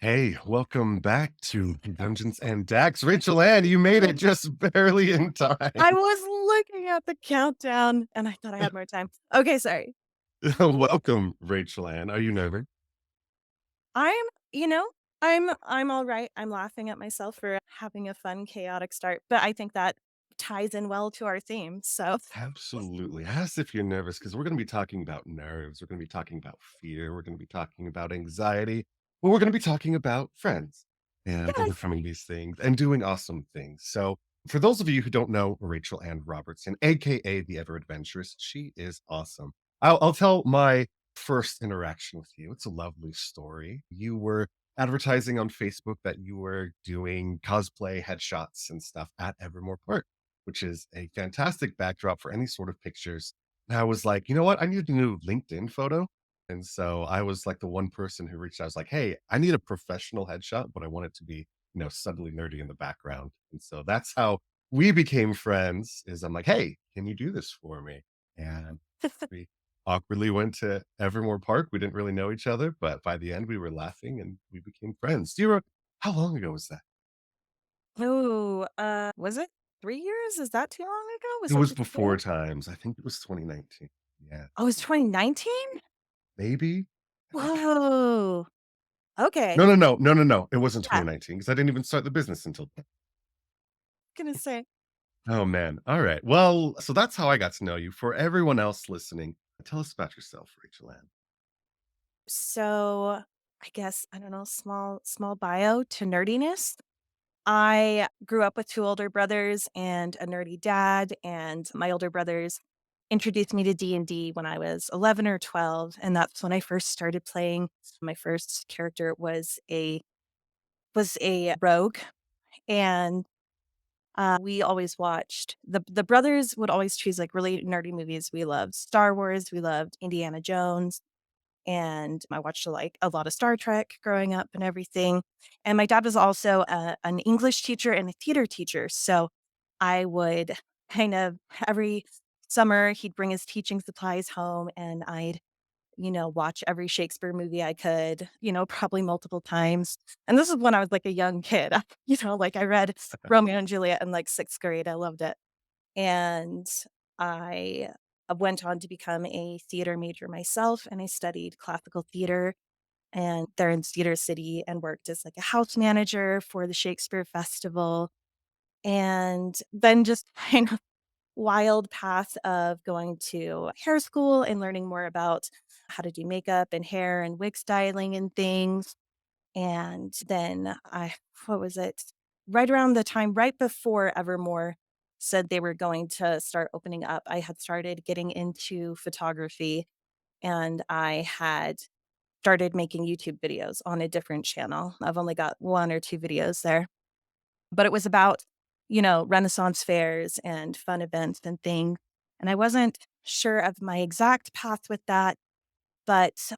Hey, welcome back to Dungeons and Dax. Rachel Ann, you made it just barely in I time. was looking at the countdown and I thought I had more time. Okay, sorry. Welcome, Rachel Ann. Are you nervous? I'm, you know, I'm all right. I'm laughing at myself for having a fun, chaotic start, but I think that ties in well to our theme. So, Absolutely. As if you're nervous, because we're going to be talking about nerves. We're going to be talking about fear. We're going to be talking about anxiety. But we're going to be talking about friends and yes. overcoming these things and doing awesome things. So, for those of you who don't know Rachel Ann Robertson, aka the Ever Adventurous, she is awesome. I'll tell my first interaction with you. It's a lovely story. You were advertising on Facebook that you were doing cosplay headshots and stuff at Evermore Park, which is a fantastic backdrop for any sort of pictures. And I was like, you know what? I need a new LinkedIn photo. And so I was like the one person who reached out. I was like, hey, I need a professional headshot, but I want it to be, suddenly nerdy in the background. And so that's how we became friends. Is I'm like, hey, can you do this for me? And we awkwardly went to Evermore Park. We didn't really know each other, but by the end we were laughing and we became friends. How long ago was that? Oh, was it 3 years? Is that too long ago? It Was it was just before 4? times. I think it was 2019. Yeah. Oh, it's 2019? Maybe? I think Whoa. Okay. no, no, no, no, no, no. It wasn't Yeah. 2019 because I didn't even start the business until Gonna say. oh, man. Alright. Well, so that's how I got to know you. For everyone else listening, tell us about yourself, Rachel Ann. So I guess, I don't know, small bio to nerdiness. I grew up with 2 older brothers and a nerdy dad, and my older brothers introduced me to D&D when I was 11 or 12, and that's when I first started playing. My first character was a rogue, and, we always watched the brothers would always choose, like, really nerdy movies. We loved Star Wars, we loved Indiana Jones, and I watched, like, a lot of Star Trek growing up and everything, and my dad was also an English teacher and a theater teacher, so I would kind of every summer, he'd bring his teaching supplies home, and I'd, watch every Shakespeare movie I could, probably multiple times, and this is when I was, like, a young kid, like, I read Romeo and Juliet in, like, 6th grade, I loved it, and I went on to become a theater major myself, and I studied classical theater and there in Cedar City and worked as, like, a house manager for the Shakespeare Festival, and then just kind of wild path of going to hair school and learning more about how to do makeup and hair and wig styling and things. And then what was it? Right around the time, right before Evermore said they were going to start opening up, I had started getting into photography and I had started making YouTube videos on a different channel. I've only got 1 or 2 videos there, but it was about, Renaissance fairs and fun events and things. And I wasn't sure of my exact path with that, but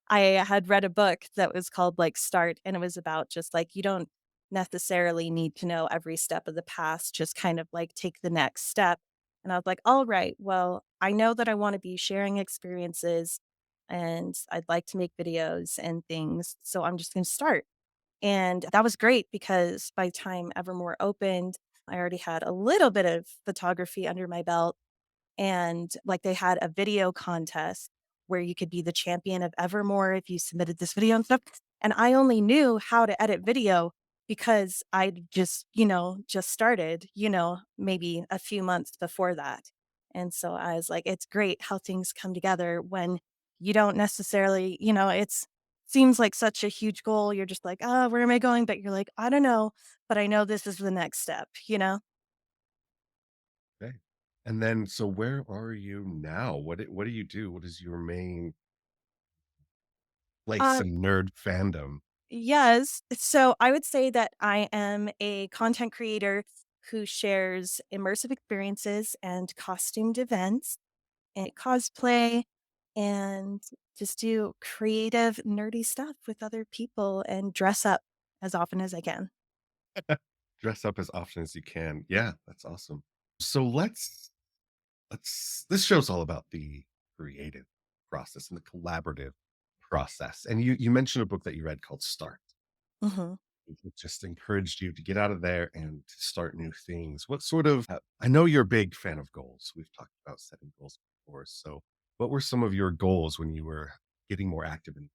I had read a book that was called, like, Start, and it was about just, like, you don't necessarily need to know every step of the past, just kind of, like, take the next step, and I was like, "Alright, well, I know that I wanna be sharing experiences, and I'd like to make videos and things, so I'm just gonna start." And that was great because by the time Evermore opened, I already had a little bit of photography under my belt, and, like, they had a video contest where you could be the champion of Evermore if you submitted this video and stuff, and I only knew how to edit video because I'd just started, maybe a few months before that, and so I was like, "It's great how things come together when you don't necessarily," it's seems like such a huge goal, you're just like, "Oh, where am I going?" But you're like, "I don't know, but I know this is the next step," you know? Okay. And then so where are you now? What do you do? What is your main place Uh in nerd fandom? Yes. So I would say that I am a content creator who shares immersive experiences and costumed events and cosplay and just do creative, nerdy stuff with other people and dress up as often as I can. Dress up as often as you can. Yeah, that's awesome. So let's this show's all about the creative process and the collaborative process. And you mentioned a book that you read called Start. Mhm. It just encouraged you to get out of there and to start new things. What sort of I know you're a big fan of goals. We've talked about setting goals before. So, what were some of your goals when you were getting more active in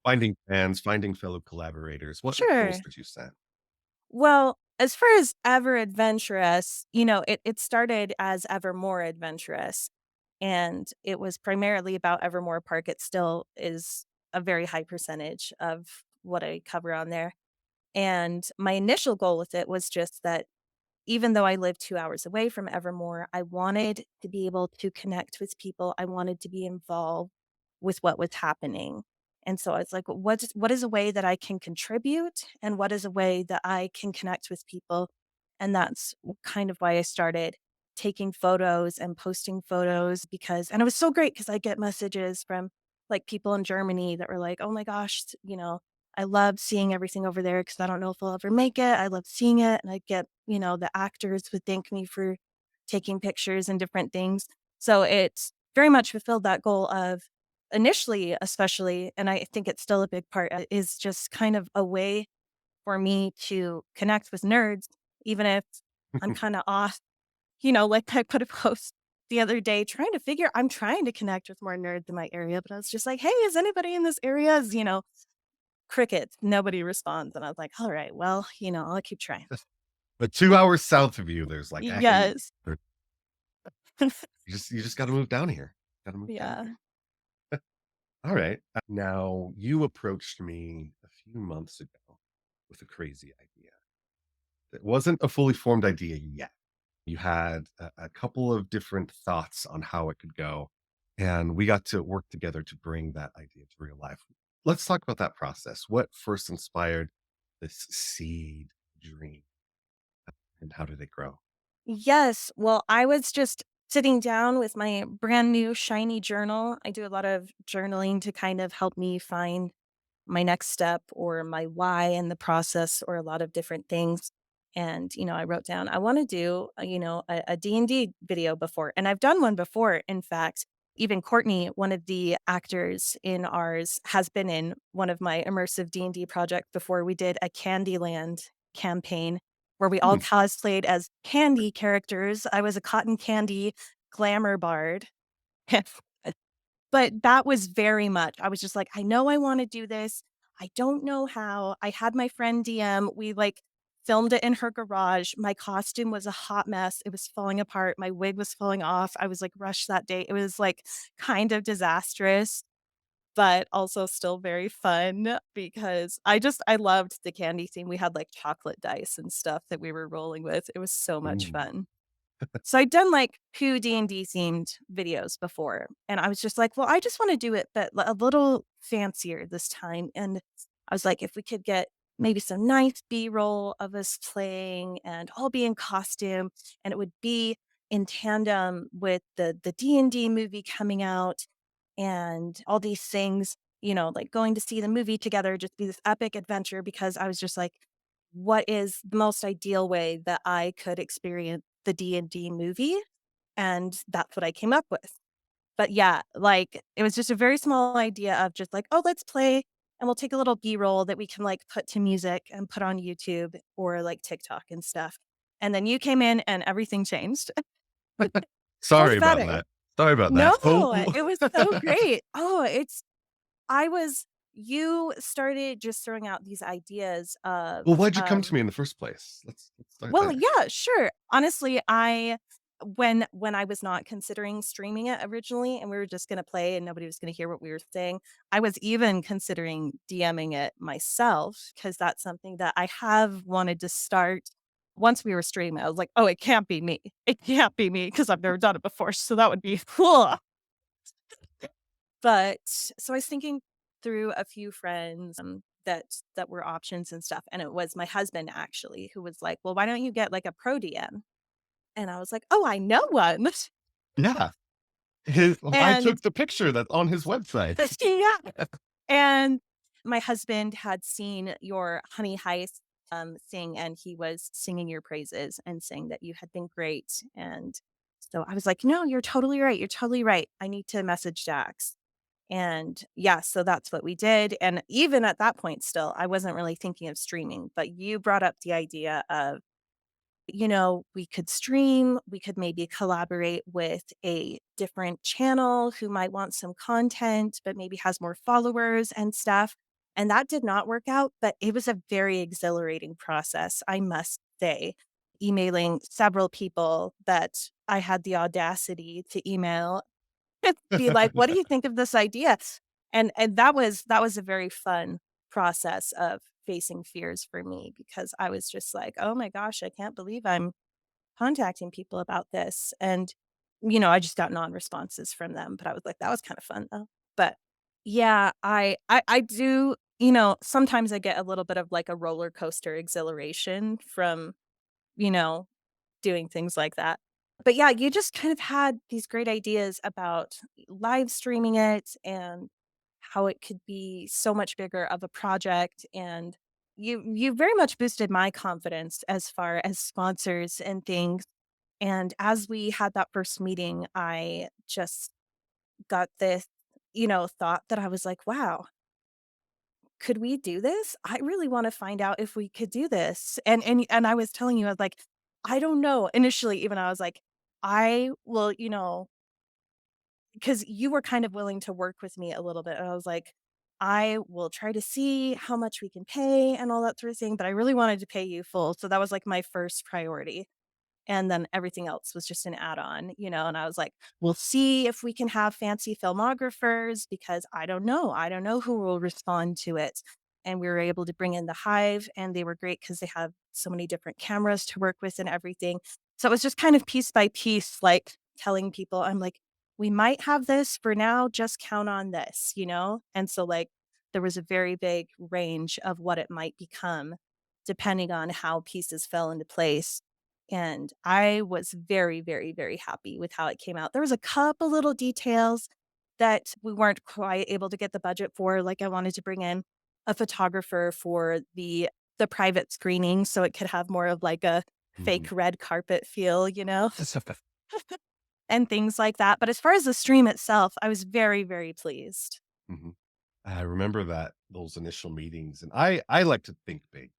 finding fans, finding fellow collaborators? What goals Sure. did you set? Well, as far as ever adventurous, it started as Evermore Adventurous, and it was primarily about Evermore Park. It still is a very high percentage of what I cover on there. And my initial goal with it was just that even though I lived 2 hours away from Evermore, I wanted to be able to connect with people. I wanted to be involved with what was happening. And so I was like, what is a way that I can contribute and what is a way that I can connect with people? And that's kind of why I started taking photos and posting photos and it was so great because I get messages from like people in Germany that were like, "Oh my gosh, I love seeing everything over there because I don't know if I'll ever make it. I love seeing it." And I get, the actors would thank me for taking pictures and different things. So it's very much fulfilled that goal of initially, especially, and I think it's still a big part, is just kind of a way for me to connect with nerds, even if I'm kind of off, like I put a post the other day I'm trying to connect with more nerds in my area, but I was just like, hey, is anybody in this area? Crickets, nobody responds, and I was like, "Alright, well, I'll keep trying." But 2 hours south of you, there's like, "Hey, Yes. you just gotta move down here. Gotta move down Yeah. here." All right. Now, you approached me a few months ago with a crazy idea. It wasn't a fully formed idea yet. You had a couple of different thoughts on how it could go, and we got to work together to bring that idea to real life. Let's talk about that process. What first inspired this seed dream, and how did it grow? Yes, well, I was just sitting down with my brand new shiny journal. I do a lot of journaling to kind of help me find my next step or my why in the process or a lot of different things. And, I wrote down, I want to do, a D&D video before. And I've done one before. In fact, even Courtney, one of the actors in ours, has been in one of my immersive D&D projects before. We did a Candyland campaign where we all Hmm. cosplayed as candy characters. I was a cotton candy glamour bard. But that was very much I was just like, "I know I wanna do this. I don't know how." I had my friend DM, we, filmed it in her garage. My costume was a hot mess, it was falling apart, my wig was falling off, I was, rushed that day. It was, kind of disastrous, but also still very fun because I loved the candy theme. We had, chocolate dice and stuff that we were rolling with. It was so much Ooh. fun. So I'd done, 2 D&D themed videos before, and I was just like, "Well, I just wanna do it, but a little fancier this time," and I was like, "If we could get maybe some nice B-roll of us playing and all be in costume, and it would be in tandem with the D&D movie coming out and all these things, going to see the movie together, just be this epic adventure," because I was just like, "What is the most ideal way that I could experience the D&D movie?" And that's what I came up with. But yeah, it was just a very small idea of just like, "Oh, let's play, and we'll take a little B-roll that we can, put to music and put on YouTube or, TikTok and stuff." And then you came in and everything changed for Sorry the about better. that. Sorry about No, that. Oh, it was so great. Oh, I was you started just throwing out these ideas of, well, why'd you come to me in the first place? Let's start well, there. yeah, sure. Honestly, when I was not considering streaming it originally and we were just gonna play and nobody was gonna hear what we were saying, I was even considering DMing it myself because that's something that I have wanted to start once we were streaming. I was like, "Oh, it can't be me. It can't be me because 'cause I've never done it before, so that would be cool." But so I was thinking through a few friends, that were options and stuff, and it was my husband actually who was like, "Well, why don't you get, like, a pro DM?" And I was like, "Oh, I know one." Yeah. I And took the picture that's on his website. yeah, and my husband had seen your Honey Heist, thing, and he was singing your praises and saying that you had been great, and so I was like, "No, you're totally right, you're totally right. I need to message Dax." And yeah, so that's what we did. And even at that point, still, I wasn't really thinking of streaming, but you brought up the idea of, we could stream, we could maybe collaborate with a different channel who might want some content, but maybe has more followers and stuff. And that did not work out, but it was a very exhilarating process, I must say. Emailing several people that I had the audacity to email be like, "What do you think of this idea?" And that was a very fun process of facing fears for me because I was just like, "Oh my gosh, I can't believe I'm contacting people about this." And, I just got non-responses from them, but I was like, "That was kinda fun though." But yeah, I do sometimes I get a little bit of like a roller coaster exhilaration from, you know, doing things like that. But yeah, you just kind of had these great ideas about live streaming it and how it could be so much bigger of a project, and you very much boosted my confidence as far as sponsors and things. And as we had that first meeting, I just got this, thought that I was like, wow, could we do this? I really want to find out if we could do this. And I was telling you, I was like, I don't know. Initially, even I was like, I will, because you were kind of willing to work with me a little bit. And I was like, I will try to see how much we can pay and all that sort of thing. But I really wanted to pay you full. So that was like my first priority. And then everything else was just an add-on, and I was like, "We'll see if we can have fancy filmographers because I don't know. I don't know who will respond to it." And we were able to bring in the Hive, and they were great because they have so many different cameras to work with and everything. So it was just kind of piece by piece, like, telling people, I'm like, "We might have this for now, just count on this," you know? And so, like, there was a very big range of what it might become depending on how pieces fell into place. And I was very, very, very happy with how it came out. There was a couple little details that we weren't quite able to get the budget for, like I wanted to bring in a photographer for the private screening so it could have more of like a Mhm. fake red carpet feel, and things like that. But as far as the stream itself, I was very, very pleased. Mhm. I remember that those initial meetings, and I like to think big.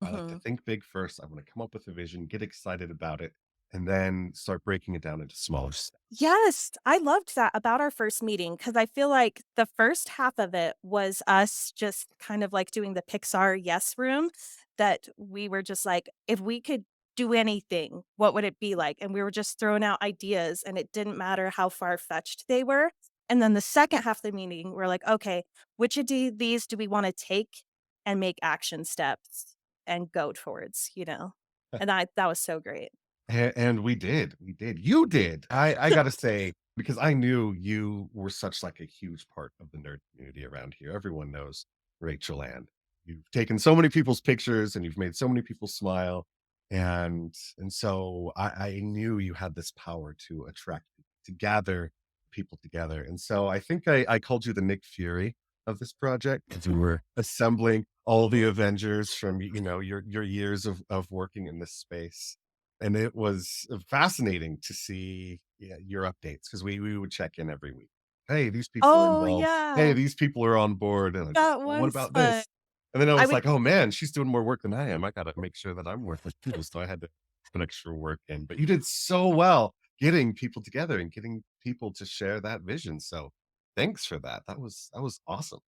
I like to Mhm. think big first. I want to come up with a vision, get excited about it, and then start breaking it down into smaller steps. Yes, I loved that about our first meeting because I feel like the first half of it was us just kind of like doing the Pixar yes room that we were just like, if we could do anything, what would it be like? And we were just throwing out ideas and it didn't matter how far fetched they were. And then the second half of the meeting, we're like, okay, which of these do we want to take and make action steps and go towards, And that was so great. And we did. You did. I gotta say, because I knew you were such like a huge part of the nerd community around here. Everyone knows Rachel Ann. You've taken so many people's pictures and you've made so many people smile. And so I knew you had this power to attract, to gather people together. And so I think I called you the Nick Fury of this project because we were assembling all the Avengers from your years of working in this space, and it was fascinating to see, yeah, your updates because we would check in every week. Hey, these people are Oh, involved. Hey, yeah. these people are on board. And I just, That well, what was about fun. this? And then I I was would like, oh man, she's doing more work than I am. I got to make sure that I'm worth it too. So I had to put extra work in. But you did so well getting people together and getting people to share that vision. So thanks for that. That was awesome.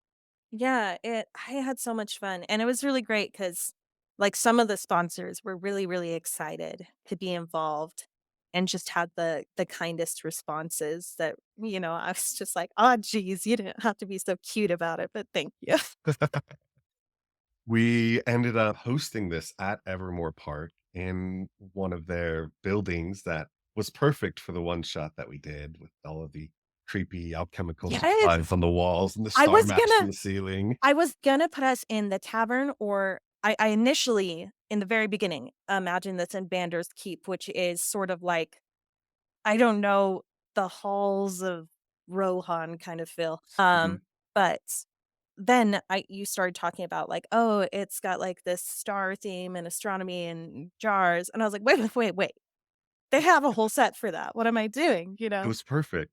yeah, I had so much fun, and it was really great because, like, some of the sponsors were really, really excited to be involved and just had the kindest responses that, I was just like, "Oh, geez, you didn't have to be so cute about it, but thank you." We ended up hosting this at Evermore Park in one of their buildings that was perfect for the one shot that we did with all of the creepy alchemical Yes, supplies on the walls and the I star was maps in gonna the ceiling. I was gonna put us in the tavern, or I initially, in the very beginning, imagined this in Bander's Keep, which is sort of like, I don't know, the halls of Rohan kind of feel. Mhm. But then you started talking about like, "Oh, it's got like this star theme and astronomy and jars." And I was like, "Wait, wait, wait, wait. They have a whole set for that. What am I doing?" It was perfect.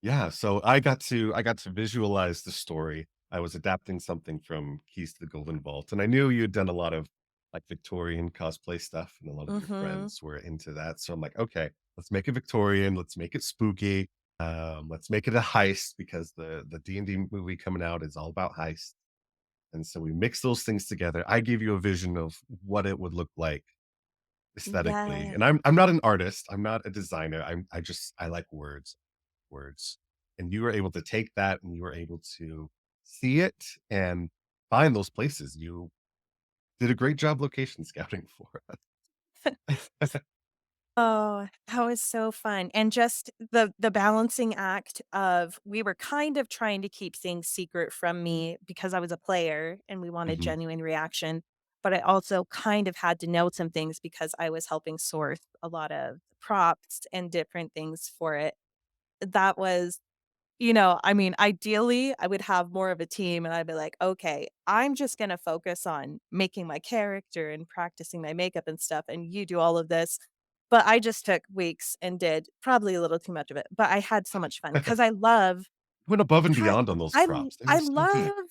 Yeah, so I got to visualize the story. I was adapting something from Keys to the Golden Vault, and I knew you'd done a lot of, like, Victorian cosplay stuff, and a lot of your Mhm. friends were into that, so I'm like, "Okay, let's make it Victorian, let's make it spooky, let's make it a heist," because the D&D movie coming out is all about heists, and so we mix those things together. I gave you a vision of what it would look like aesthetically, Yeah. and I'm not an artist, I'm not a designer, I like words. And you were able to take that and you were able to see it and find those places. You did a great job location scouting for us. Oh, that was so fun, and just the balancing act of we were kind of trying to keep things secret from me because I was a player and we wanted Mhm. genuine reaction, but I also kind of had to know some things because I was helping source a lot of props and different things for it. That was I mean, ideally, I would have more of a team and I'd be like, "Okay, I'm just gonna focus on making my character and practicing my makeup and stuff, and you do all of this." But I just took weeks and did probably a little too much of it, but I had so much fun because I love Went above and ha beyond on those props. They I were so good. love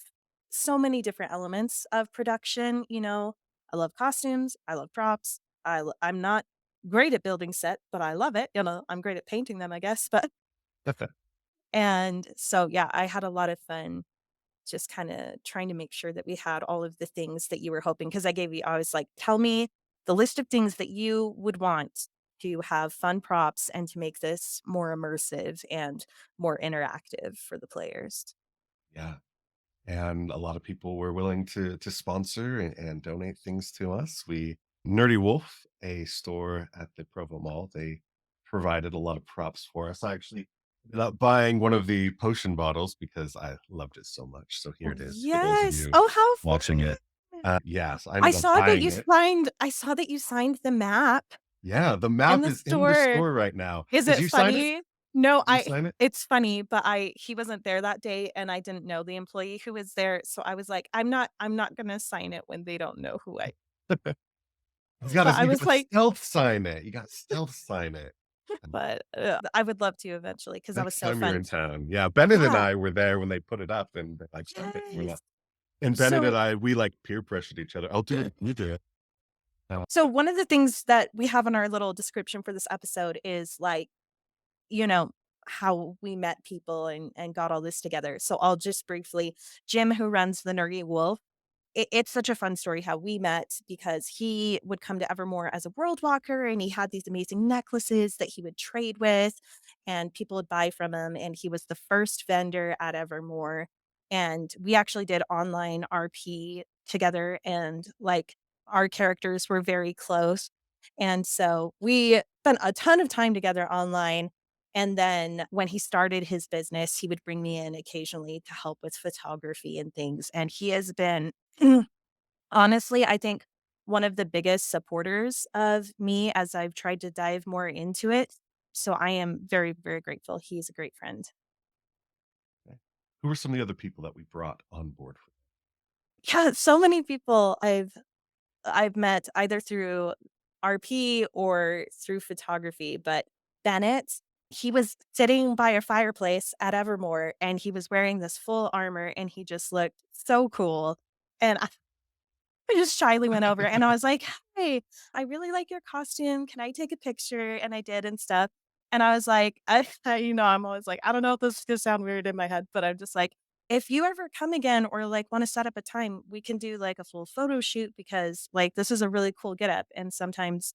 so many different elements of production. I love costumes, I love props, I'm not great at building set, but I love it. I'm great at painting them, I guess, but and so, yeah, I had a lot of fun just kinda trying to make sure that we had all of the things that you were hoping. Because I was like, "Tell me the list of things that you would want to have fun props and to make this more immersive and more interactive for the players." Yeah. And a lot of people were willing to sponsor and donate things to us. We Nerdy Wolf, a store at the Provo Mall, they provided a lot of props for us. I actually ended up buying one of the potion bottles because I loved it so much. So here Oh, it is for those of yes! you Oh, how watching it. fun! Yes, I ended up buying it. I saw that you signed the map Yeah, the in map the is in the store. store right now. Is Did it you sign it? funny? No, Did you I sign it? it's funny, but I he wasn't there that day, and I didn't know the employee who was there, so I was like, I'm not gonna sign it when they don't know who I." But I You was gotta like, stealth sign it. You gotta stealth sign it. I would love to eventually because that was Next so time you're fun. in town. Yeah, Bennett and Yeah, I were there when they put it up and they're like, "Sign it." We're yes. like and Bennett and So I, we, like, peer pressured each other. "I'll do it. You do it." Oh, so one of the things that we have in our little description for this episode is, like, you know, how we met people and got all this together. So I'll just briefly Jim, who runs the Nerdy Wolf. It's such a fun story how we met because he would come to Evermore as a world walker and he had these amazing necklaces that he would trade with and people would buy from him. And he was the first vendor at Evermore. And we actually did online RP together and like our characters were very close. And so we spent a ton of time together online. And then when he started his business, he would bring me in occasionally to help with photography and things. And he has been honestly, I think one of the biggest supporters of me as I've tried to dive more into it. So I am very, very grateful. He's a great friend. okay. Who were some of the other people that we brought on board? Yeah, so many people I've met either through RP or through photography, but Bennett, he was sitting by a fireplace at Evermore and he was wearing this full armor and he just looked so cool. And I just shyly went over and I was like, "Hey, I really like your costume. Can I take a picture?" And I did and stuff. And I was like, I'm always like, I don't know if this is gonna sound weird in my head, but I'm just like, if you ever come again or like want to set up a time, we can do like a full photo shoot because like this is a really cool get up. And sometimes,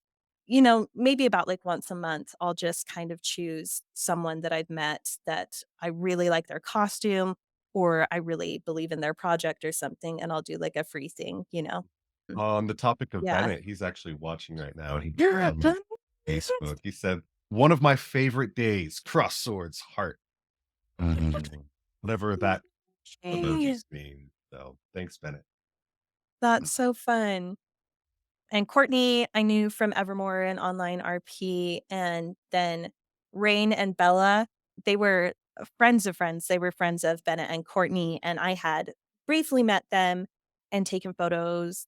maybe about like once a month, I'll just kind of choose someone that I've met that I really like their costume or I really believe in their project or something, and I'll do like a free thing. Mm. On the topic of Yeah. Bennett, he's actually watching right now, and he You're a on done Facebook, he said, "One of my favorite days, cross swords, heart." Whatever that Hey, emojis mean. So, thanks, Bennett. that's so fun. And Courtney, I knew from Evermore and online RP, and then Rain and Bella, they were friends of friends. They were friends of Bennett and Courtney, and I had briefly met them and taken photos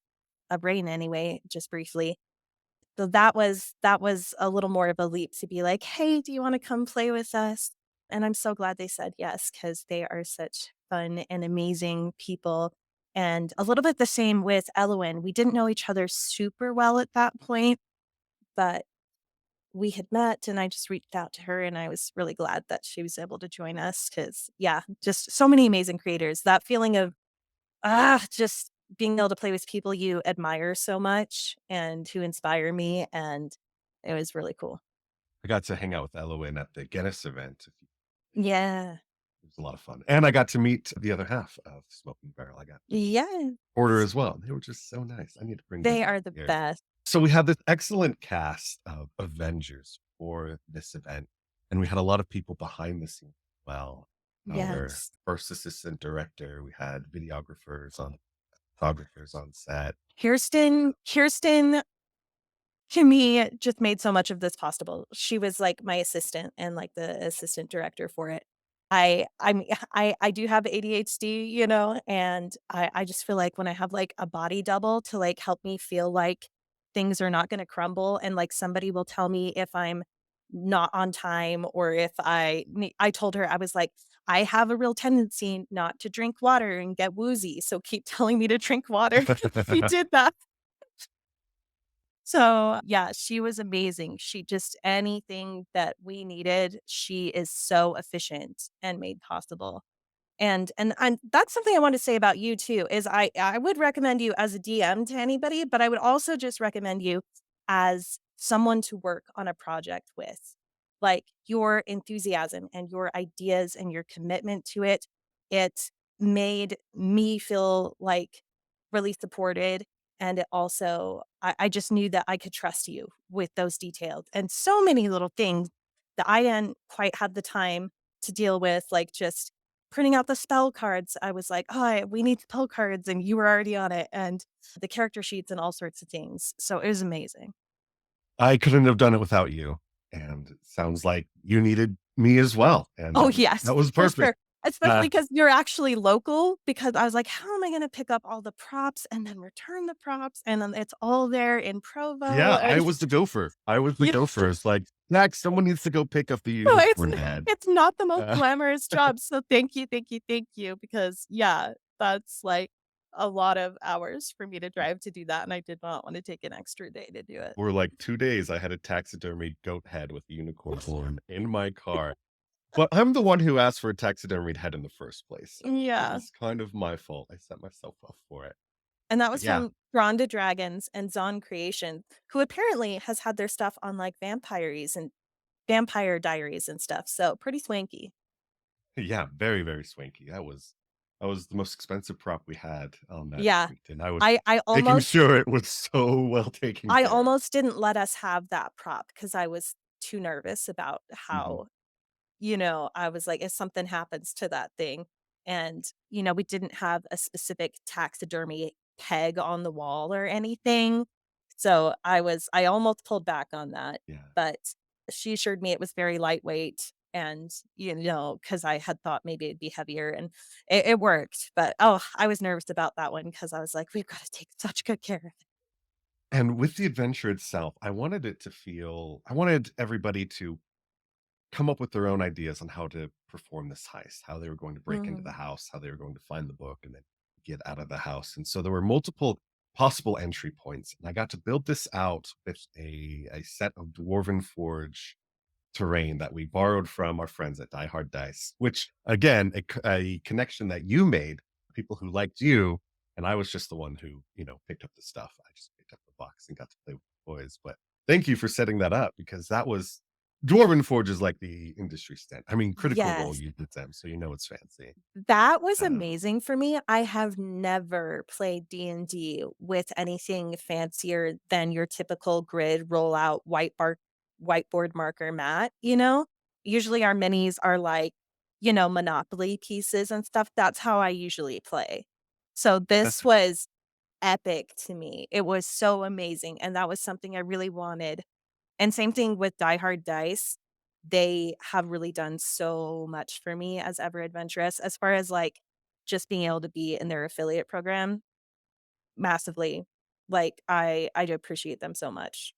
of Rain anyway, just briefly. So that was a little more of a leap to be like, "Hey, do you wanna come play with us?" And I'm so glad they said yes because they are such fun and amazing people. And a little bit the same with Elowen. We didn't know each other super well at that point, but we had met and I just reached out to her and I was really glad that she was able to join us because, yeah, just so many amazing creators. That feeling of, just being able to play with people you admire so much and who inspire me. And it was really cool. I got to hang out with Eloin at the Guinness event. Yeah. It was a lot of fun. And I got to meet the other half of Smoking Barrel. I got to Yeah. order as well. They were just so nice. I need to bring them They back are the here. best. So we had this excellent cast of Avengers for this event, and we had a lot of people behind the scenes. Well, our Yes. first assistant director, we had videographers on photographers on set. Kirsten to me, just made so much of this possible. She was, like, my assistant and, like, the assistant director for it. I'm I do have ADHD, and I just feel like when I have, like, a body double to, like, help me feel like things are not gonna crumble and, like, somebody will tell me if I'm not on time or if I told her, I was like, "I have a real tendency not to drink water and get woozy, so keep telling me to drink water." She did that. So, yeah, she was amazing. She just anything that we needed, she is so efficient and made possible. And that's something I want to say about you too, is I would recommend you as a DM to anybody, but I would also just recommend you as someone to work on a project with. Like your enthusiasm and your ideas and your commitment to it, it made me feel like really supported. And it also, I just knew that I could trust you with those details and so many little things that I didn't quite have the time to deal with, like just printing out the spell cards. I was like, "Oh, we need spell cards," and you were already on it, and the character sheets and all sorts of things. So it was amazing. I couldn't have done it without you, and it sounds like you needed me as well, and Oh, that yes, was for perfect. sure. Especially Uh, because 'cause you're actually local, because I was like, "How am I gonna pick up all the props and then return the props?" And then it's all there in Provo, yeah, I and was the gopher. I was the yeah. gopher. It's like, "Next, someone needs to go pick up the No, unicorn head." it's not the most Uh, glamorous job, so thank you, because, yeah, that's, like, a lot of hours for me to drive to do that, and I did not wanna take an extra day to do it. for, like, 2 days, I had a taxidermied goat head with a unicorn horn in my car. But I'm the one who asked for a taxidermied head in the first place, so it Yeah, was kind of my fault. I set myself up for it. and that But was yeah. from Drawn to Dragons and Zon Creation, who apparently has had their stuff on, like, Vampiries and Vampire Diaries and stuff, so pretty swanky. Yeah, very, very swanky. That was the most expensive prop we had on that Yeah. shoot, and I was I I making almost sure it was so well taken I care of. almost didn't let us have that prop because I was too nervous about Mhm. how I was like, if something happens to that thing and, we didn't have a specific taxidermy peg on the wall or anything. So I almost pulled back on that, Yeah. but she assured me it was very lightweight and, because I had thought maybe it'd be heavier and it worked. But oh, I was nervous about that one because I was like, we've got to take such good care of it. And with the adventure itself, I wanted everybody to come up with their own ideas on how to perform this heist, how they were going to break into the Mhm. house, how they were going to find the book and then get out of the house. And so there were multiple possible entry points. And I got to build this out with a set of Dwarven Forge terrain that we borrowed from our friends at Die Hard Dice, which again, a connection that you made, people who liked you, and I was just the one who, picked up the stuff. I just picked up the box and got to play with the boys. But thank you for setting that up because that was Dwarven Forge is like the industry stand. I mean, Critical Role Yes. uses them, so you know it's fancy. That was Um, amazing for me. I have never played D&D with anything fancier than your typical grid rollout whiteboard marker mat. Usually our minis are like, Monopoly pieces and stuff. That's how I usually play. So this was epic to me. It was so amazing, and that was something I really wanted. And same thing with Die Hard Dice. They have really done so much for me as Ever Adventurous as far as, like, just being able to be in their affiliate program massively. Like, I do appreciate them so much.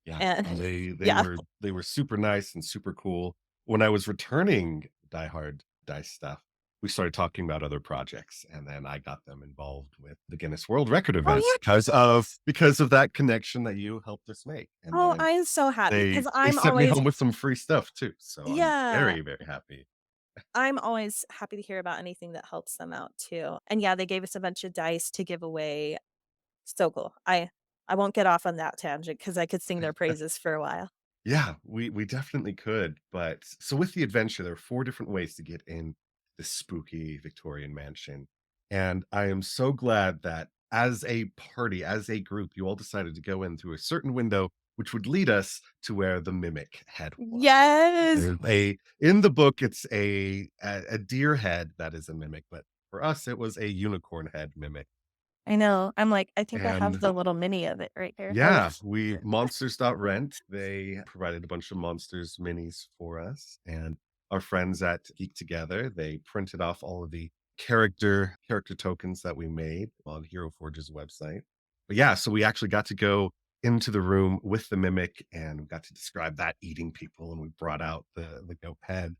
yeah, And and they yeah. were super nice and super cool. when I was returning Die Hard Dice stuff, we started talking about other projects, and then I got them involved with the Guinness World Record Oh, event yeah. because of that connection that you helped us make. And Oh, then I'm so happy they because they I'm sent me always home with some free stuff too. So I'm yeah, very, very happy. I'm always happy to hear about anything that helps them out too. And yeah, they gave us a bunch of dice to give away. So cool. I won't get off on that tangent because I could sing their praises for a while. Yeah, we definitely could. But so with the adventure, there are 4 different ways to get in the spooky Victorian mansion. And I am so glad that as a party, as a group, you all decided to go in through a certain window, which would lead us to where the mimic head was. Yes. There's a in the book, it's a deer head that is a mimic, but for us, it was a unicorn head mimic. I know. I'm like, I think I have And the little mini of it right here. I yeah, we Monsters.rent, they provided a bunch of Monsters minis for us, and our friends at Geek Together, they printed off all of the character tokens that we made on Hero Forge's website. But yeah, so we actually got to go into the room with the mimic and we got to describe that eating people, and we brought out the goat head.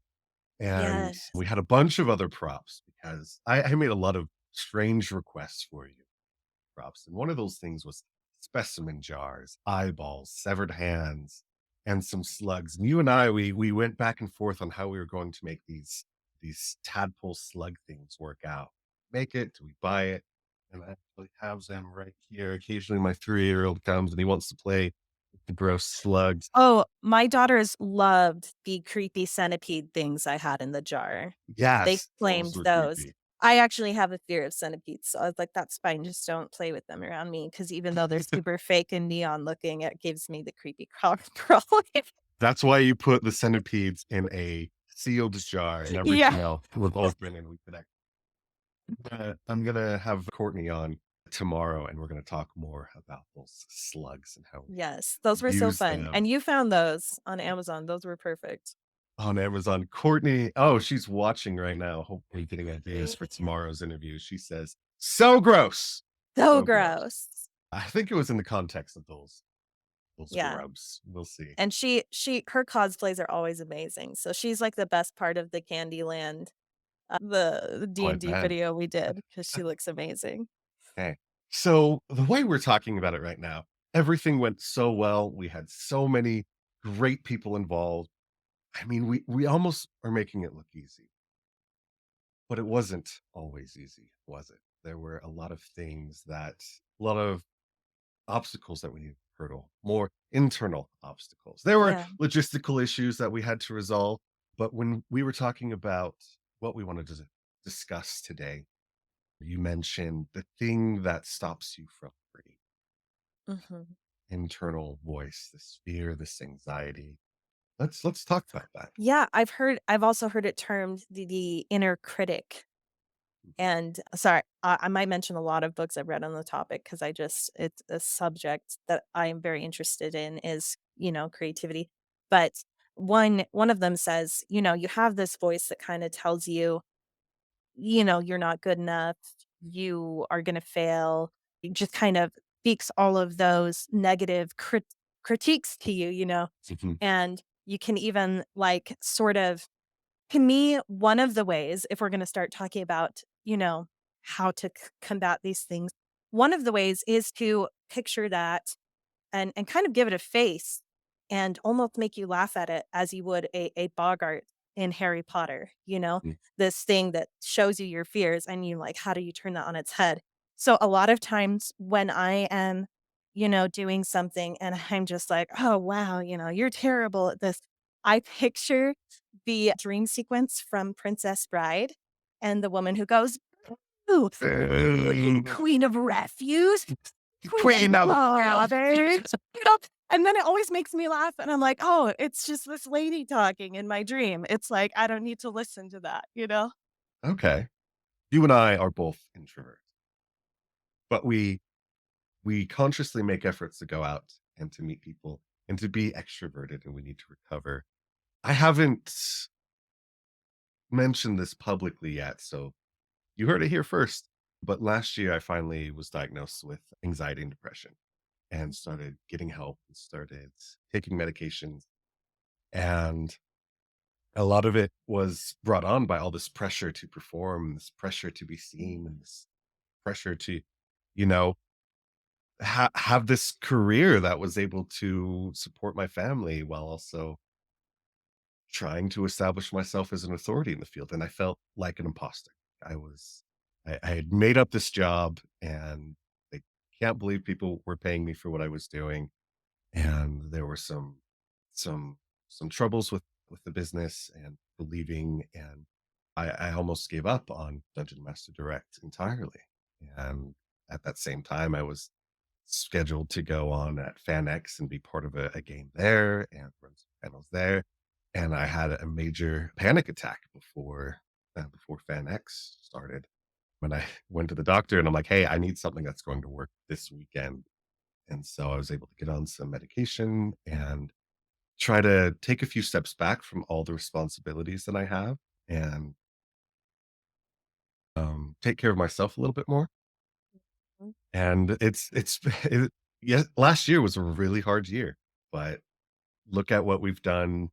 And yes. we had a bunch of other props because I made a lot of strange requests for you props. And one of those things was specimen jars, eyeballs, severed hands, and some slugs. And you and I, we went back and forth on how we were going to make these tadpole slug things work out. Make it? Do we buy it? And I actually have them right here. Occasionally, my 3-year-old comes and he wants to play with the gross slugs. Oh, my daughters loved the creepy centipede things I had in the jar. They Yes, those claimed were those. creepy. I actually have a fear of centipedes, so I was like, "That's fine, just don't play with them around me." Because even though they're super fake and neon looking, it gives me the creepy crawl. That's why you put the centipedes in a sealed jar and Yeah. everything else was open and we could I'm gonna have Courtney on tomorrow, and we're gonna talk more about those slugs and how we Yes, those were so use fun, them and you found those on Amazon, those were perfect. on Amazon. Courtney, oh, she's watching right now, hopefully getting ideas for tomorrow's interview. She says, "So gross, So so gross." gross. I think it was in the context of those Yeah, grubs. We'll see. and she her cosplays are always amazing, so she's, like, the best part of the Candyland, the Oh, I D&D bet. video we did because she looks amazing. Okay. So the way we're talking about it right now, everything went so well. We had so many great people involved. I mean, we almost are making it look easy. But it wasn't always easy, was it? There were a lot of things a lot of obstacles that we needed to hurdle, more internal obstacles. There were Yeah, logistical issues that we had to resolve, but when we were talking about what we wanted to discuss today, you mentioned the thing that stops you from breathing, mhm. internal voice, this fear, this anxiety. Let's talk about that. Yeah, I've also heard it termed the inner critic. And sorry, I might mention a lot of books I've read on the topic because I just it's a subject that I am very interested in is, creativity. But one of them says, you have this voice that kind of tells you, you're not good enough, you are gonna fail. It just kind of speaks all of those negative critiques to you, Mhm. and you can even like sort of to me, one of the ways, if we're gonna start talking about, how to combat these things, one of the ways is to picture that and kind of give it a face and almost make you laugh at it as you would a boggart in Harry Potter, Mm. this thing that shows you your fears and you like, how do you turn that on its head? So a lot of times when I am, doing something and I'm just like, oh wow, you're terrible at this. I picture the dream sequence from Princess Bride and the woman who goes, ooh, queen of refuse. Queen Queen of Roberts, and then it always makes me laugh, and I'm like, "Oh, it's just this lady talking in my dream." It's like, I don't need to listen to that? Okay. You and I are both introverts, but we consciously make efforts to go out and to meet people and to be extroverted, and we need to recover. I haven't mentioned this publicly yet, so you heard it here first. But last year, I finally was diagnosed with anxiety and depression and started getting help and started taking medications. And A lot of it was brought on by all this pressure to perform, this pressure to be seen, and this pressure to, you know, have this career that was able to support my family while also trying to establish myself as an authority in the field. And I felt like an imposter. I had made up this job, and I can't believe people were paying me for what I was doing. And there were some some troubles with the business and believing, and I almost gave up on Dungeon Master Direct entirely. And at that same time, I was scheduled to go on at FanX and be part of a game there and run some panels there. And I had a major panic attack before FanX started when I went to the doctor, and I'm like, "Hey, I need something that's going to work this weekend." And so I was able to get on some medication and try to take a few steps back from all the responsibilities that I have, and take care of myself a little bit more. Mhm. And yeah, last year was a really hard year, but look at what we've done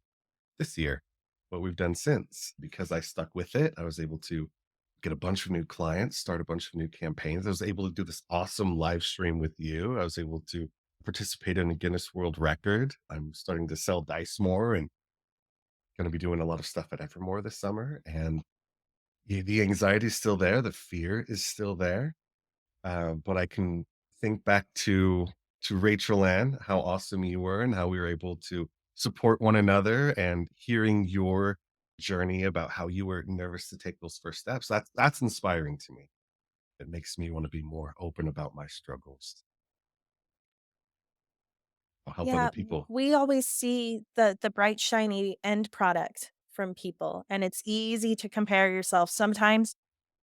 this year, what we've done since. Because I stuck with it, I was able to get a bunch of new clients, start a bunch of new campaigns. I was able to do this awesome live stream with you. I was able to participate in a Guinness World Record. I'm starting to sell dice more and going to be doing a lot of stuff at Evermore this summer. And the anxiety is still there, the fear is still there. But I can think back to Rachel Ann, how awesome you were and how we were able to support one another, and hearing your journey about how you were nervous to take those first steps. That's inspiring to me. It makes me want to be more open about my struggles. I'll help other Yeah, people. we always see the bright, shiny end product from people, and it's easy to compare yourself. Sometimes,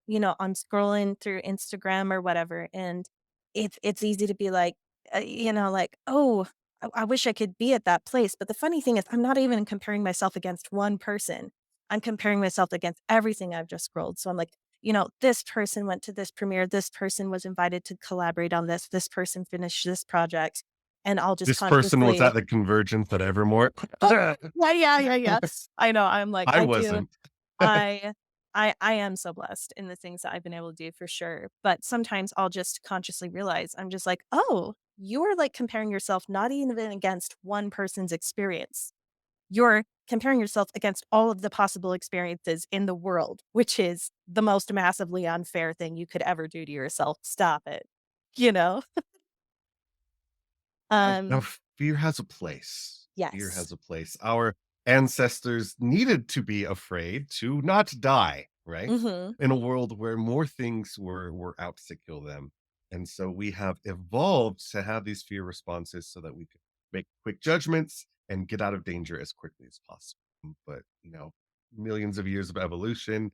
I'm scrolling through Instagram or whatever, and it's easy to be like, like, "Oh, I wish I could be at that place." But the funny thing is I'm not even comparing myself against one person. I'm comparing myself against everything I've just scrolled. So I'm like, this person went to this premiere, this person was invited to collaborate on this person finished this project, and I'll just This person was consciously at the convergence at Evermore. yeah, yeah, yeah, yeah. I know, I'm like, I wasn't. I I am so blessed in the things that I've been able to do for sure, but sometimes I'll just consciously realize I'm just like, "Oh, you're, like, comparing yourself not even against one person's experience. You're comparing yourself against all of the possible experiences in the world, which is the most massively unfair thing you could ever do to yourself. Stop it." You know? Now, Um, fear has a place. Fear yes. has a place. Our ancestors needed to be afraid to not die, right? Mhm. In a world where more things were out to kill them. And so we have evolved to have these fear responses so that we can make quick judgments and get out of danger as quickly as possible. But, millions of years of evolution,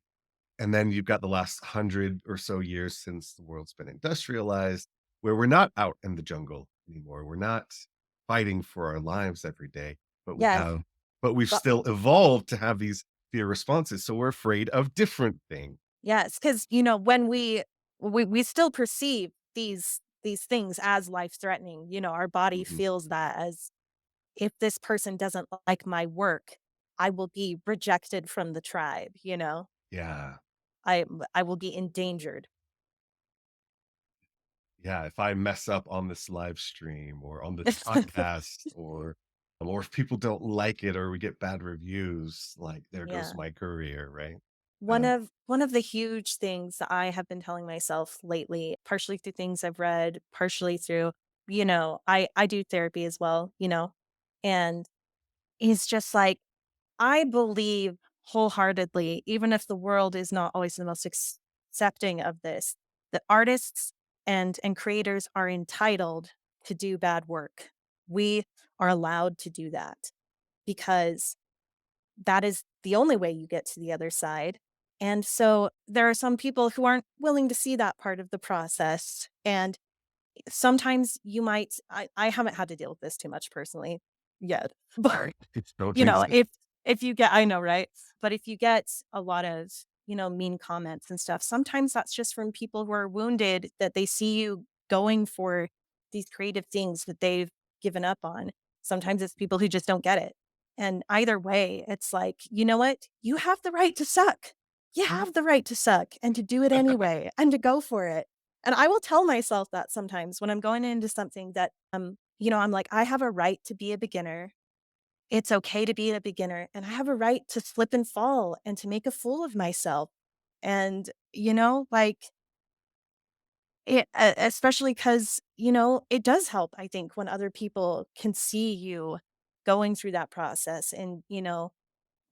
and then you've got the last 100 or so years since the world's been industrialized, where we're not out in the jungle anymore. We're not fighting for our lives every day, but Yeah. but we've still evolved to have these fear responses. So we're afraid of different things. Yes, because when we still perceive these things as life-threatening, our body Mhm. feels that as, "If this person doesn't like my work, I will be rejected from the tribe," you know? Yeah. I will be endangered. Yeah. If I mess up on this live stream or on this podcast, or if people don't like it or we get bad reviews, like there goes Yeah. my career, right? One Um, of one of the huge things that I have been telling myself lately, partially through things I've read, partially through, I do therapy as well, and it's just like I believe wholeheartedly, even if the world is not always the most accepting of this, that artists and creators are entitled to do bad work. We are allowed to do that because that is the only way you get to the other side. And so there are some people who aren't willing to see that part of the process. And sometimes you might, I haven't had to deal with this too much personally yet, but don't you jinx know, it. if you get I know, right? But if you get a lot of, mean comments and stuff, sometimes that's just from people who are wounded that they see you going for these creative things that they've given up on. Sometimes it's people who just don't get it. And either way, it's like, you know what? You have the right to suck. You have the right to suck and to do it anyway and to go for it. And I will tell myself that sometimes when I'm going into something that, I'm like, I have a right to be a beginner. It's okay to be a beginner and I have a right to slip and fall and to make a fool of myself. And, like, especially because, it does help, I think, when other people can see you going through that process and,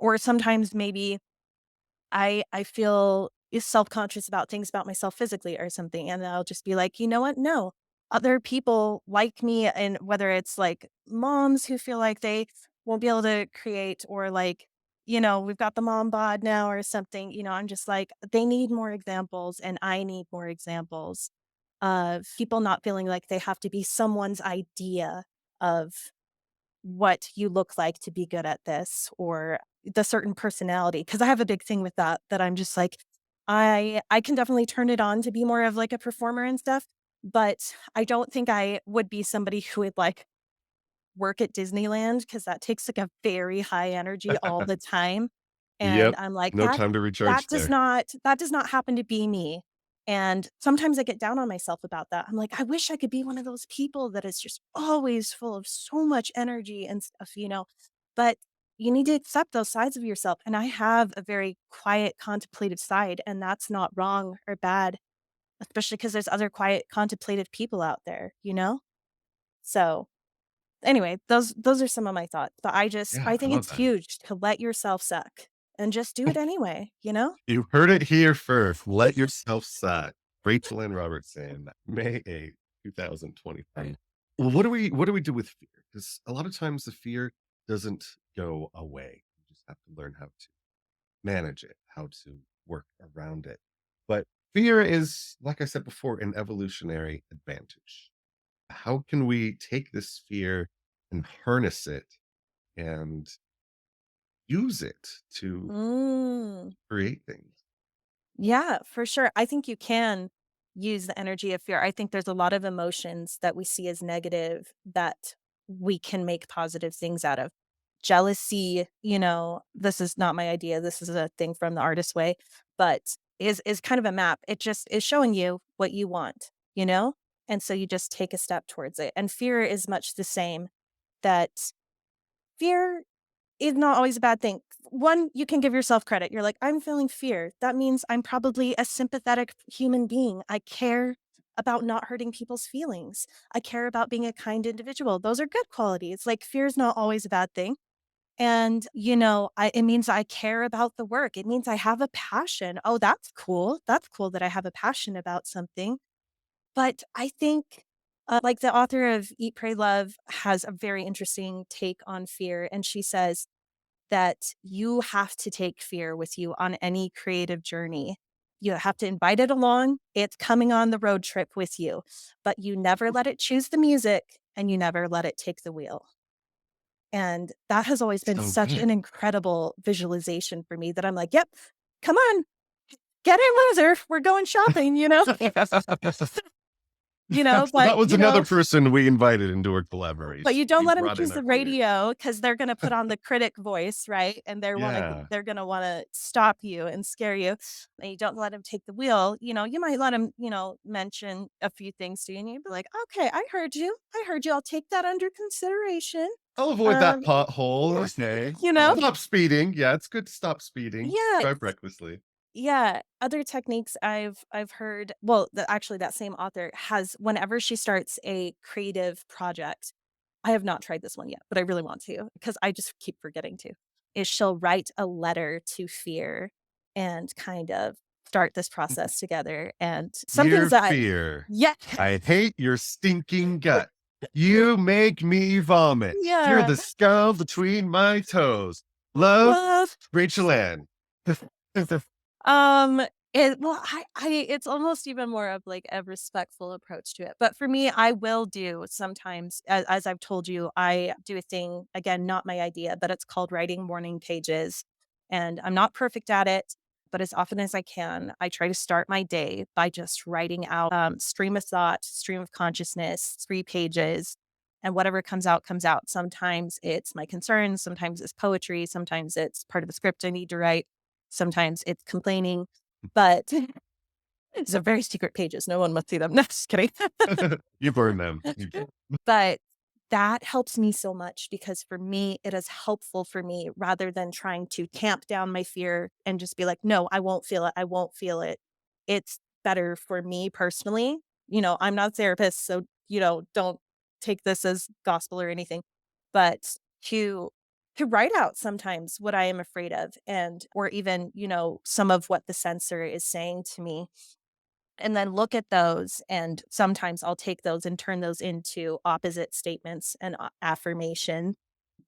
or sometimes maybe I feel is self-conscious about things about myself physically or something, and I'll just be like, "You know what? No. Other people like me," and whether it's, like, moms who feel like they won't be able to create or, like, we've got the mom bod now or something, I'm just like, they need more examples, and I need more examples of people not feeling like they have to be someone's idea of what you look like to be good at this or the certain personality. Because I have a big thing with that I'm just like, I can definitely turn it on to be more of like a performer and stuff, but I don't think I would be somebody who would like work at Disneyland because that takes, like, a very high energy all the time, and Yep. I'm like, No time to recharge there. that does not happen to be me, and sometimes I get down on myself about that. I'm like, "I wish I could be one of those people that is just always full of so much energy and stuff," but you need to accept those sides of yourself, and I have a very quiet, contemplative side, and that's not wrong or bad, especially because there's other quiet, contemplative people out there, you know? So anyway, those are some of my thoughts, but Yeah, I I think love it's that. huge to let yourself suck and just do it anyway, you know? You heard it here first. Let yourself suck. Rachel and Robertson, May 8th, 2025. Well, what do we do with fear? Because a lot of times the fear doesn't go away. You just have to learn how to manage it, how to work around it. But fear is, like I said before, an evolutionary advantage. How can we take this fear and harness it and use it to Mm. create things? Yeah, for sure. I think you can use the energy of fear. I think there's a lot of emotions that we see as negative that we can make positive things out of. Jealousy, this is not my idea. This is a thing from the artist way, but is kind of a map. It just is showing you what you want, you know? And so you just take a step towards it. And fear is much the same that fear is not always a bad thing. One, you can give yourself credit. You're like, "I'm feeling fear. That means I'm probably a sympathetic human being. I care about not hurting people's feelings. I care about being a kind individual." Those are good qualities. Like, fear is not always a bad thing. And, it means I care about the work. It means I have a passion. Oh, that's cool. That's cool that I have a passion about something. But I think, like, the author of Eat, Pray, Love has a very interesting take on fear. And she says, that you have to take fear with you on any creative journey. You have to invite it along. It's coming on the road trip with you, but you never let it choose the music and you never let it take the wheel. And that has always been So such good. an incredible visualization for me that I'm like, yep, come on, get in, loser. We're going shopping, So that was another but person we invited into our but collaboration. you don't We let them brought in choose our the fear. radio because 'cause they're gonna put on the critic voice, right? And Yeah. they're gonna wanna stop you and scare you, and you don't let them take the wheel, you might let them, mention a few things to you, and you'd be like, "Okay, I heard you. I heard you. I'll take that under consideration." I'll avoid that Um, pothole. Okay. you know? Stop speeding. Yeah, it's good to stop speeding. Yeah. Drive recklessly. Yeah, other techniques I've heard well, actually that same author has whenever she starts a creative project, I have not tried this one yet, but I really want to because I just keep forgetting to, is she'll write a letter to fear and kind of start this process together, and some things Dear that fear, yeah. I hate your stinking gut. You make me vomit. You're Yeah. the skull between my toes. Love, Love. Rachel Ann. Um, it's almost even more of like a respectful approach to it. But for me, I will do sometimes, as I've told you, I do a thing, again, not my idea, but it's called writing morning pages. And I'm not perfect at it, but as often as I can, I try to start my day by just writing out stream of thought, stream of consciousness, 3 pages. and whatever comes out, comes out. Sometimes it's my concerns, sometimes it's poetry, sometimes it's part of a script I need to write, sometimes it's complaining, but these are very secret pages. No one must see them. No, just kidding. You burn them. You burn. But that helps me so much because for me, it is helpful for me rather than trying to tamp down my fear and just be like, no, I won't feel it. I won't feel it. It's better for me personally. I'm not a therapist, so, don't take this as gospel or anything, but to to write out sometimes what I am afraid of and or even, some of what the censor is saying to me and then look at those, and sometimes I'll take those and turn those into opposite statements and affirmation,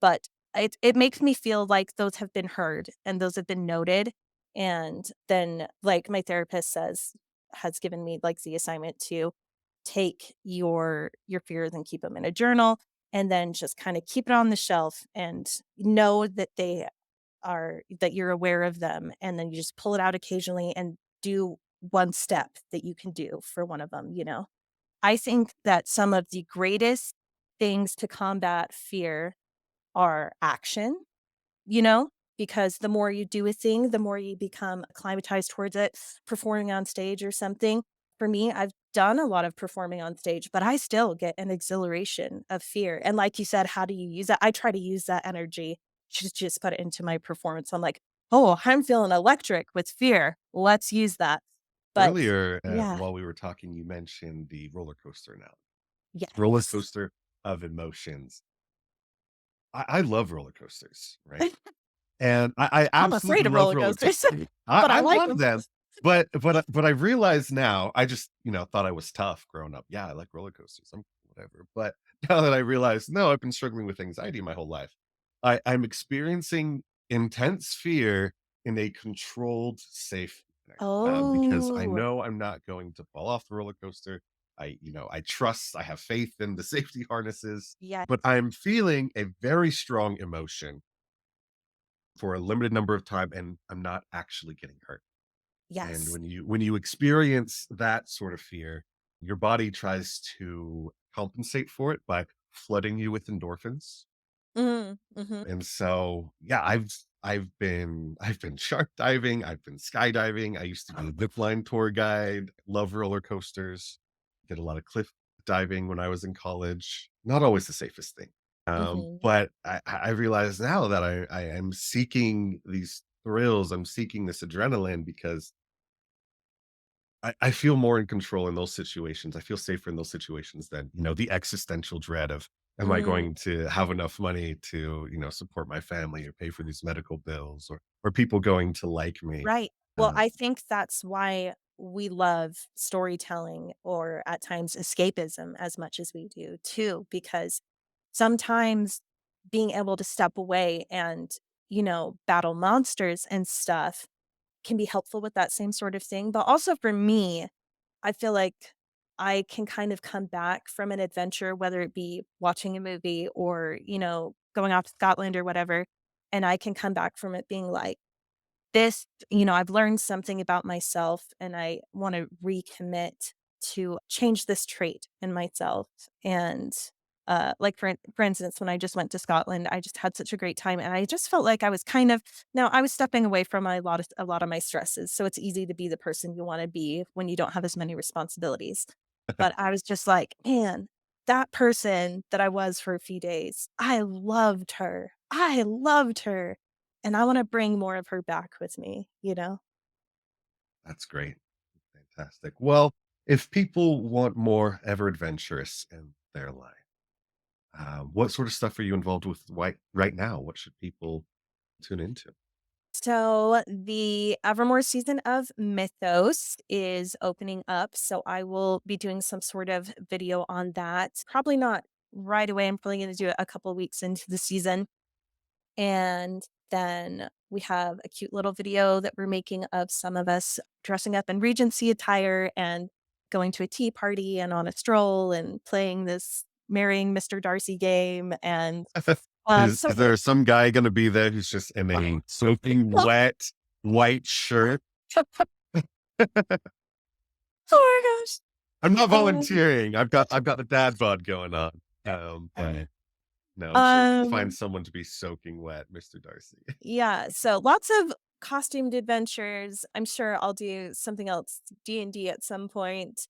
but it makes me feel like those have been heard and those have been noted, and then, like my therapist has given me, like, the assignment to take your fears and keep them in a journal, and then just kinda keep it on the shelf and know that you're aware of them, and then you just pull it out occasionally and do one step that you can do for one of them. I think that some of the greatest things to combat fear are action, you know, because the more you do a thing, the more you become acclimatized towards it, performing on stage or something. For me, I've done a lot of performing on stage, but I still get an exhilaration of fear. And like you said, how do you use that? I try to use that energy to just put it into my performance. I'm like, oh, I'm feeling electric with fear. Let's use that. But Earlier, yeah, while we were talking, you mentioned the roller coaster now. Roller yes. coaster of emotions. I love roller coasters, right? And I I'm afraid absolutely of love roller roller coasters, coasters. but I I like love them. them, but I realize now, I just, thought I was tough growing up. Yeah, I like roller coasters, I'm whatever, but now that I realize, no, I've been struggling with anxiety my whole life. I'm experiencing intense fear in a controlled, safe manner, because I Oh, know I'm not going to fall off the roller coaster. I trust, I have faith in the safety harnesses, yeah, but I'm feeling a very strong emotion for a limited number of time, and I'm not actually getting hurt. And yes. when you experience that sort of fear, your body tries to compensate for it by flooding you with endorphins. Mhm, mhm. And so, yeah, I've been shark diving, I've been skydiving. I used to be a zip line tour guide, love roller coasters, did a lot of cliff diving when I was in college. Not always the safest thing. Mhm. But I realize now that I am seeking these thrills, I'm seeking this adrenaline because I feel more in control in those situations. I feel safer in those situations than, the existential dread of, am I Mm, going to have enough money to, support my family or pay for these medical bills, or people going to like me? right. Well, Um, I think that's why we love storytelling or at times escapism as much as we do too, because sometimes being able to step away and, battle monsters and stuff can be helpful with that same sort of thing. But also for me, I feel like I can kind of come back from an adventure, whether it be watching a movie or, going off to Scotland or whatever. And I can come back from it being like, I've learned something about myself and I want to recommit to change this trait in myself. And like for instance, when I just went to Scotland, I just had such a great time and I just felt like I was kind of now I was stepping away from a lot of my stresses. So it's easy to be the person you want to be when you don't have as many responsibilities. But I was just like, man, that person that I was for a few days, I loved her. I loved her and I wanna bring more of her back with me? that's great. Fantastic. Well, if people want more ever adventurous in their life, what sort of stuff are you involved with right now? What should people tune into? So, the Evermore season of Mythos is opening up, so I will be doing some sort of video on that. Probably not right away, I'm probably gonna do it a couple weeks into the season. And then we have a cute little video that we're making of some of us dressing up in Regency attire and going to a tea party and on a stroll and playing this marrying Mr. Darcy game. And Is so, there some guy gonna be there who's just in a soaking wet white shirt? oh my gosh. I'm not Um, volunteering. I've got the dad bod going on. But no, I'm sure you'll find Um, someone to be soaking wet, Mr. Darcy. yeah, so lots of costumed adventures. I'm sure I'll do something else, D&D at some point,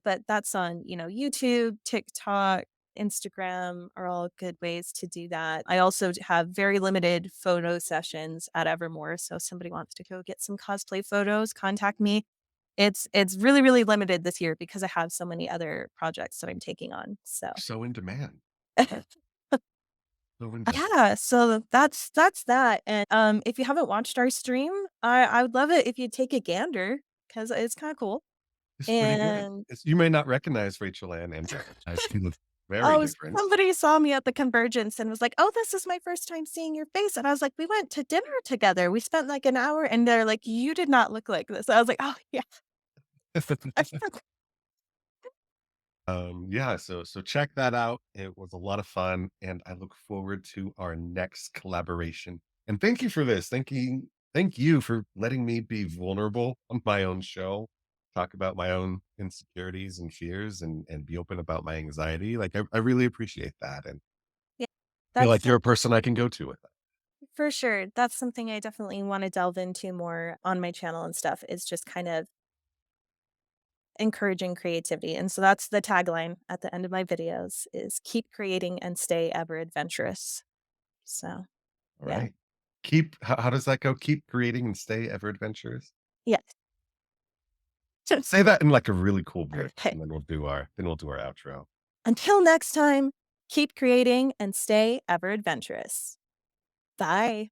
but that's on, YouTube, TikTok, Instagram are all good ways to do that. I also have very limited photo sessions at Evermore, so if somebody wants to go get some cosplay photos, contact me. It's really, really limited this year because I have so many other projects that I'm taking on, so So in demand. So in demand. yeah, so that's that, and, if you haven't watched our stream, I would love it if you'd take a gander because it's kinda cool, It's pretty good. and You may not recognize Rachel Ann and as she looks very oh, different. somebody saw me at the Convergence and was like, "Oh, this is my first time seeing your face," and I was like, "We went to dinner together, we spent, like, an hour," and they're like, "You did not look like this." I was like, "Oh, yeah." Yeah, so check that out. It was a lot of fun, and I look forward to our next collaboration. And thank you for this. Thank you for letting me be vulnerable on my own show, talk about my own insecurities and fears and be open about my anxiety. Like I really appreciate that and Yeah, feel that's like you're a person I can go to with that. for sure. That's something I definitely wanna delve into more on my channel and stuff, is just kind of encouraging creativity, and so that's the tagline at the end of my videos is, "Keep creating and stay ever adventurous." So, All yeah. right. How does that go? Keep creating and stay ever adventurous. Yes. Say that in like a really cool voice, Okay. and then we'll do our outro. Until next time, keep creating and stay ever adventurous. Bye.